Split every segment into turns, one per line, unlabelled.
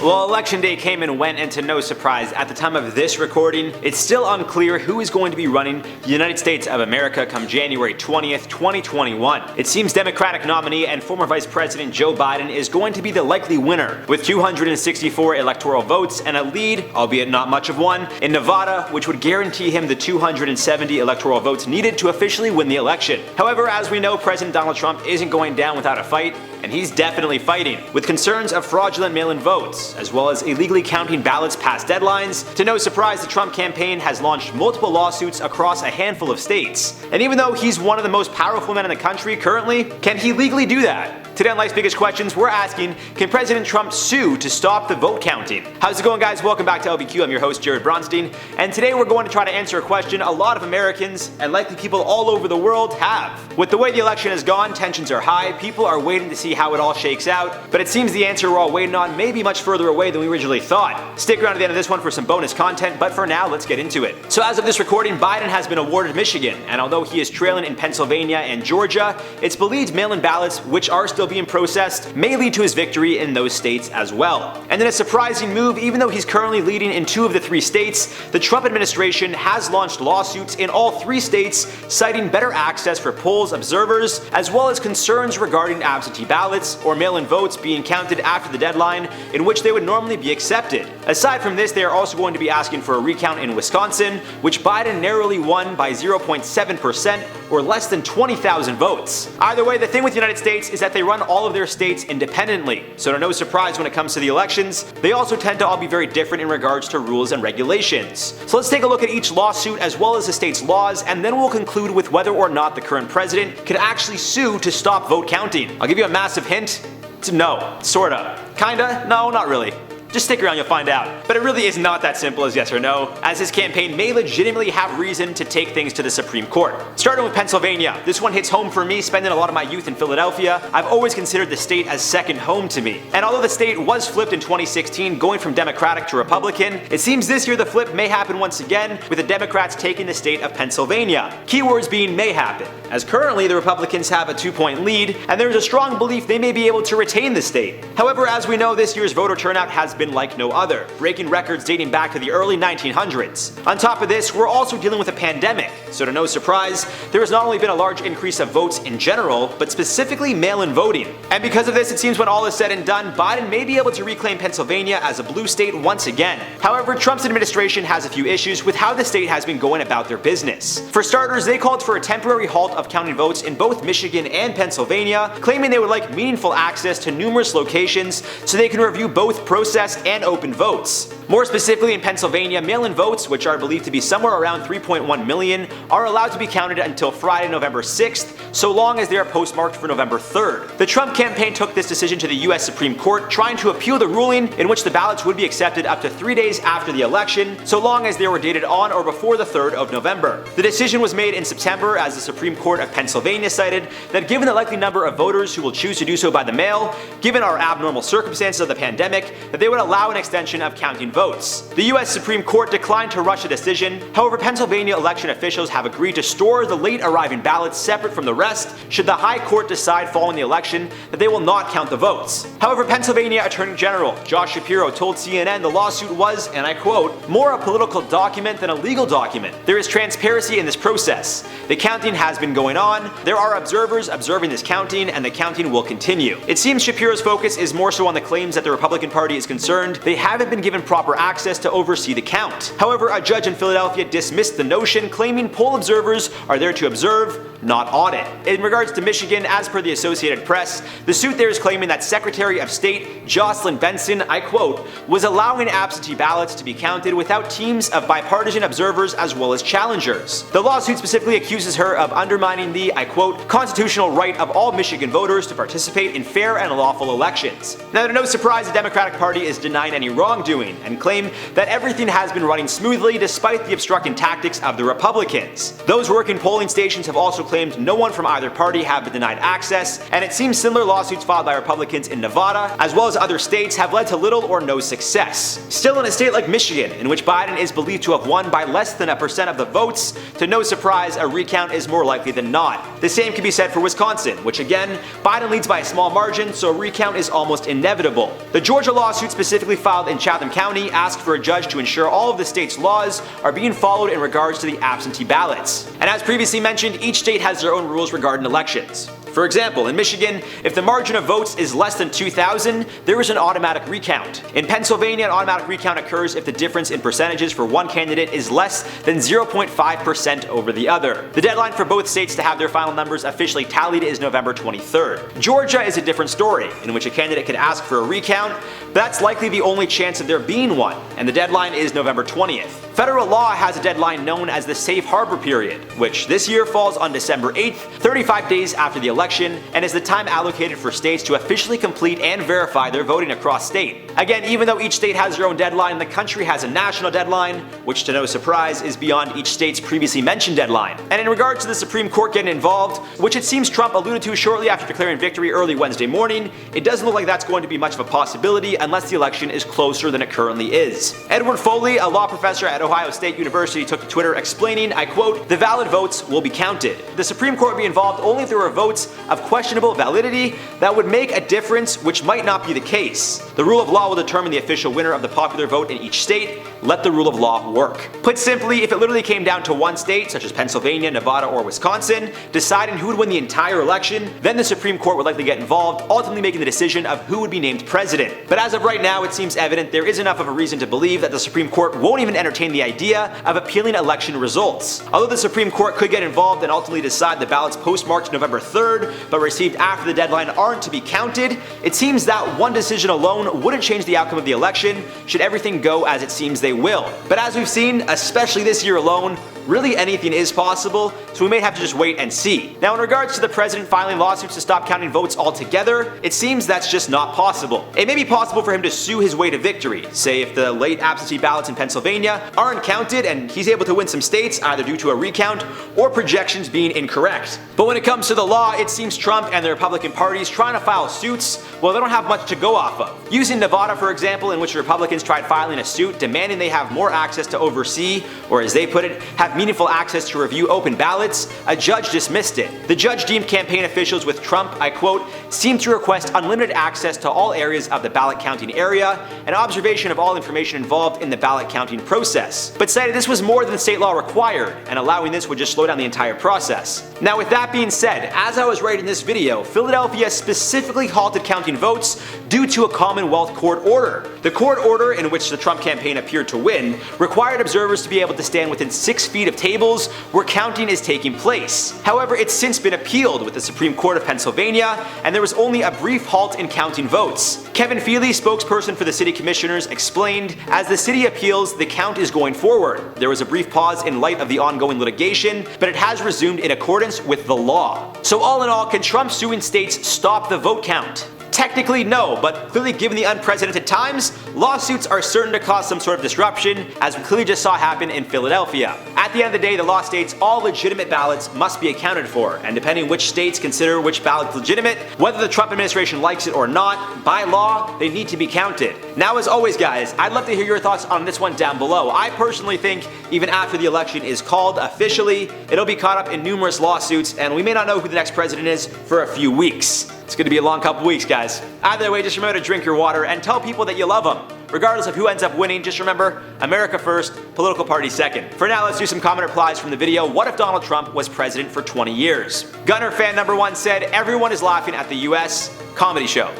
Well, election day came and went, and to no surprise, at the time of this recording, it's still unclear who is going to be running the United States of America come January 20th, 2021. It seems Democratic nominee and former Vice President Joe Biden is going to be the likely winner, with 264 electoral votes and a lead, albeit not much of one, in Nevada, which would guarantee him the 270 electoral votes needed to officially win the election. However, as we know, President Donald Trump isn't going down without a fight, and he's definitely fighting, with concerns of fraudulent mail-in votes, as well as illegally counting ballots past deadlines. To no surprise, the Trump campaign has launched multiple lawsuits across a handful of states. And even though he's one of the most powerful men in the country currently, can he legally do that? Today on Life's Biggest Questions, we're asking, can President Trump sue to stop the vote counting? How's it going, guys? Welcome back to LBQ. I'm your host, Jared Bronstein, and today we're going to try to answer a question a lot of Americans, and likely people all over the world, have. With the way the election has gone, tensions are high, people are waiting to see how it all shakes out, but it seems the answer we're all waiting on may be much further away than we originally thought. Stick around to the end of this one for some bonus content, but for now, let's get into it. So as of this recording, Biden has been awarded Michigan, and although he is trailing in Pennsylvania and Georgia, it's believed mail-in ballots, which are still being processed, may lead to his victory in those states as well. And in a surprising move, even though he's currently leading in 2 of the 3 states, the Trump administration has launched lawsuits in all 3 states, citing better access for polls observers, as well as concerns regarding absentee ballots or mail-in votes being counted after the deadline in which they would normally be accepted. Aside from this, they are also going to be asking for a recount in Wisconsin, which Biden narrowly won by 0.7% or less than 20,000 votes. Either way, the thing with the United States is that they run all of their states independently, so to no surprise when it comes to the elections, they also tend to all be very different in regards to rules and regulations. So let's take a look at each lawsuit as well as the state's laws, and then we'll conclude with whether or not the current president could actually sue to stop vote counting. I'll give you a massive hint. It's no. Sorta. Kinda? No, not really. Just stick around, you'll find out. But it really is not that simple as yes or no, as his campaign may legitimately have reason to take things to the Supreme Court. Starting with Pennsylvania, this one hits home for me. Spending a lot of my youth in Philadelphia, I've always considered the state as second home to me. And although the state was flipped in 2016, going from Democratic to Republican, it seems this year the flip may happen once again, with the Democrats taking the state of Pennsylvania. Keywords being may happen, as currently the Republicans have a 2-point lead, and there's a strong belief they may be able to retain the state. However, as we know, this year's voter turnout has been like no other, breaking records dating back to the early 1900s. On top of this, we're also dealing with a pandemic, so to no surprise, there has not only been a large increase of votes in general, but specifically mail-in voting. And because of this, it seems when all is said and done, Biden may be able to reclaim Pennsylvania as a blue state once again. However, Trump's administration has a few issues with how the state has been going about their business. For starters, they called for a temporary halt of counting votes in both Michigan and Pennsylvania, claiming they would like meaningful access to numerous locations so they can review both processed and open votes. More specifically, in Pennsylvania, mail-in votes, which are believed to be somewhere around 3.1 million, are allowed to be counted until Friday, November 6th, so long as they are postmarked for November 3rd. The Trump campaign took this decision to the US Supreme Court, trying to appeal the ruling in which the ballots would be accepted up to 3 days after the election, so long as they were dated on or before the 3rd of November. The decision was made in September, as the Supreme Court of Pennsylvania cited that given the likely number of voters who will choose to do so by the mail, given our abnormal circumstances of the pandemic, that they would allow an extension of counting votes. The US Supreme Court declined to rush a decision. However, Pennsylvania election officials have agreed to store the late arriving ballots separate from the rest should the High Court decide following the election that they will not count the votes. However, Pennsylvania Attorney General Josh Shapiro told CNN the lawsuit was, and I quote, more a political document than a legal document. There is transparency in this process. The counting has been going on, there are observers observing this counting, and the counting will continue. It seems Shapiro's focus is more so on the claims that the Republican Party is concerned they haven't been given proper access to oversee the count. However, a judge in Philadelphia dismissed the notion, claiming poll observers are there to observe, not audit. In regards to Michigan, as per the Associated Press, the suit there is claiming that Secretary of State Jocelyn Benson, I quote, was allowing absentee ballots to be counted without teams of bipartisan observers as well as challengers. The lawsuit specifically accuses her of undermining the, I quote, constitutional right of all Michigan voters to participate in fair and lawful elections. Now, to no surprise, the Democratic Party is denying any wrongdoing and claim that everything has been running smoothly despite the obstructing tactics of the Republicans. Those working polling stations have also claimed no one from either party have been denied access, and it seems similar lawsuits filed by Republicans in Nevada, as well as other states, have led to little or no success. Still, in a state like Michigan, in which Biden is believed to have won by less than 1% of the votes, to no surprise, a recount is more likely than not. The same can be said for Wisconsin, which again, Biden leads by a small margin, so a recount is almost inevitable. The Georgia lawsuit specifically specifically filed in Chatham County asked for a judge to ensure all of the state's laws are being followed in regards to the absentee ballots. And as previously mentioned, each state has their own rules regarding elections. For example, in Michigan, if the margin of votes is less than 2,000, there is an automatic recount. In Pennsylvania, an automatic recount occurs if the difference in percentages for one candidate is less than 0.5% over the other. The deadline for both states to have their final numbers officially tallied is November 23rd. Georgia is a different story, in which a candidate could ask for a recount, but that's likely the only chance of there being one, and the deadline is November 20th. Federal law has a deadline known as the Safe Harbor period, which this year falls on December 8th, 35 days after the election, and is the time allocated for states to officially complete and verify their voting across state. Again, even though each state has their own deadline, the country has a national deadline, which to no surprise is beyond each state's previously mentioned deadline. And in regards to the Supreme Court getting involved, which it seems Trump alluded to shortly after declaring victory early Wednesday morning, it doesn't look like that's going to be much of a possibility unless the election is closer than it currently is. Edward Foley, a law professor at Ohio State University, took to Twitter explaining, I quote, "The valid votes will be counted. The Supreme Court would be involved only if there were votes of questionable validity that would make a difference, which might not be the case. The rule of law will determine the official winner of the popular vote in each state. Let the rule of law work." Put simply, if it literally came down to one state, such as Pennsylvania, Nevada, or Wisconsin, deciding who would win the entire election, then the Supreme Court would likely get involved, ultimately making the decision of who would be named president. But as of right now, it seems evident there is enough of a reason to believe that the Supreme Court won't even entertain the idea of appealing election results. Although the Supreme Court could get involved and ultimately decide the ballots postmarked November 3rd, but received after the deadline aren't to be counted, it seems that one decision alone wouldn't change the outcome of the election should everything go as it seems they will. But as we've seen, especially this year alone, really anything is possible, so we may have to just wait and see. Now, in regards to the president filing lawsuits to stop counting votes altogether, it seems that's just not possible. It may be possible for him to sue his way to victory, say if the late absentee ballots in Pennsylvania aren't counted and he's able to win some states either due to a recount or projections being incorrect. But when it comes to the law, it seems Trump and the Republican parties trying to file suits, well, they don't have much to go off of. Using Nevada, for example, in which Republicans tried filing a suit demanding they have more access to oversee, or as they put it, have meaningful access to review open ballots, a judge dismissed it. The judge deemed campaign officials with Trump, I quote, "seem to request unlimited access to all areas of the ballot counting area and observation of all information involved in the ballot counting process," but cited this was more than state law required, and allowing this would just slow down the entire process. Now, with that being said, as I was writing this video, Philadelphia specifically halted counting votes due to a Commonwealth court order. The court order, in which the Trump campaign appeared to win, required observers to be able to stand within 6 feet of tables where counting is taking place. However, it's since been appealed with the Supreme Court of Pennsylvania, and there was only a brief halt in counting votes. Kevin Feely, spokesperson for the city commissioners, explained, "As the city appeals, the count is going forward. There was a brief pause in light of the ongoing litigation, but it has resumed in accordance with the law." So all in all, can Trump suing states stop the vote count? Technically no, but clearly given the unprecedented times, lawsuits are certain to cause some sort of disruption, as we clearly just saw happen in Philadelphia. At the end of the day, the law states all legitimate ballots must be accounted for, and depending which states consider which ballot legitimate, whether the Trump administration likes it or not, by law, they need to be counted. Now, as always guys, I'd love to hear your thoughts on this one down below. I personally think even after the election is called officially, it'll be caught up in numerous lawsuits, and we may not know who the next president is for a few weeks. It's going to be a long couple weeks, guys. Either way, just remember to drink your water and tell people that you love them. Regardless of who ends up winning, just remember, America first, political party second. For now, let's do some comment replies from the video, what if Donald Trump was president for 20 years? Gunner fan number 1 said, "Everyone is laughing at the US comedy show."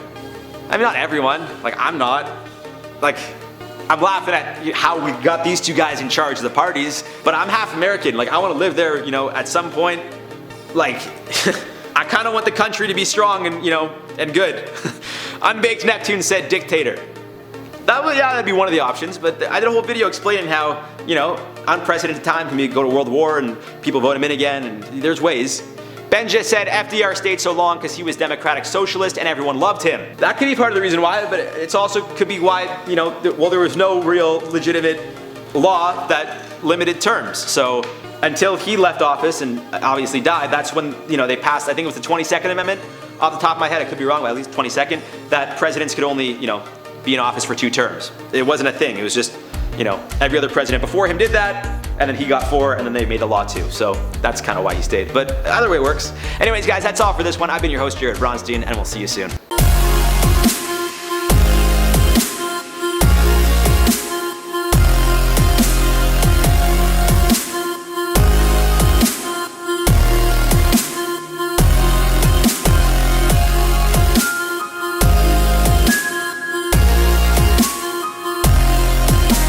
I mean, not everyone. Like, I'm not. Like, I'm laughing at how we got these two guys in charge of the parties, but I'm half American. Like, I want to live there, at some point. Like, I kind of want the country to be strong and, and good. Unbaked Neptune said dictator. That'd be one of the options, but I did a whole video explaining how, unprecedented time can go to world war and people vote him in again, and there's ways. Benja said FDR stayed so long because he was democratic socialist and everyone loved him. That could be part of the reason why, but it's also could be why, there was no real legitimate law that limited terms. So until he left office and obviously died, that's when, they passed, I think it was the 22nd Amendment, off the top of my head, I could be wrong, but at least 22nd, that presidents could only, be in office for 2 terms. It wasn't a thing, it was just, every other president before him did that, and then he got 4, and then they made the law too. So that's kind of why he stayed, but either way it works. Anyways guys, that's all for this one. I've been your host, Jared Bronstein, and we'll see you soon.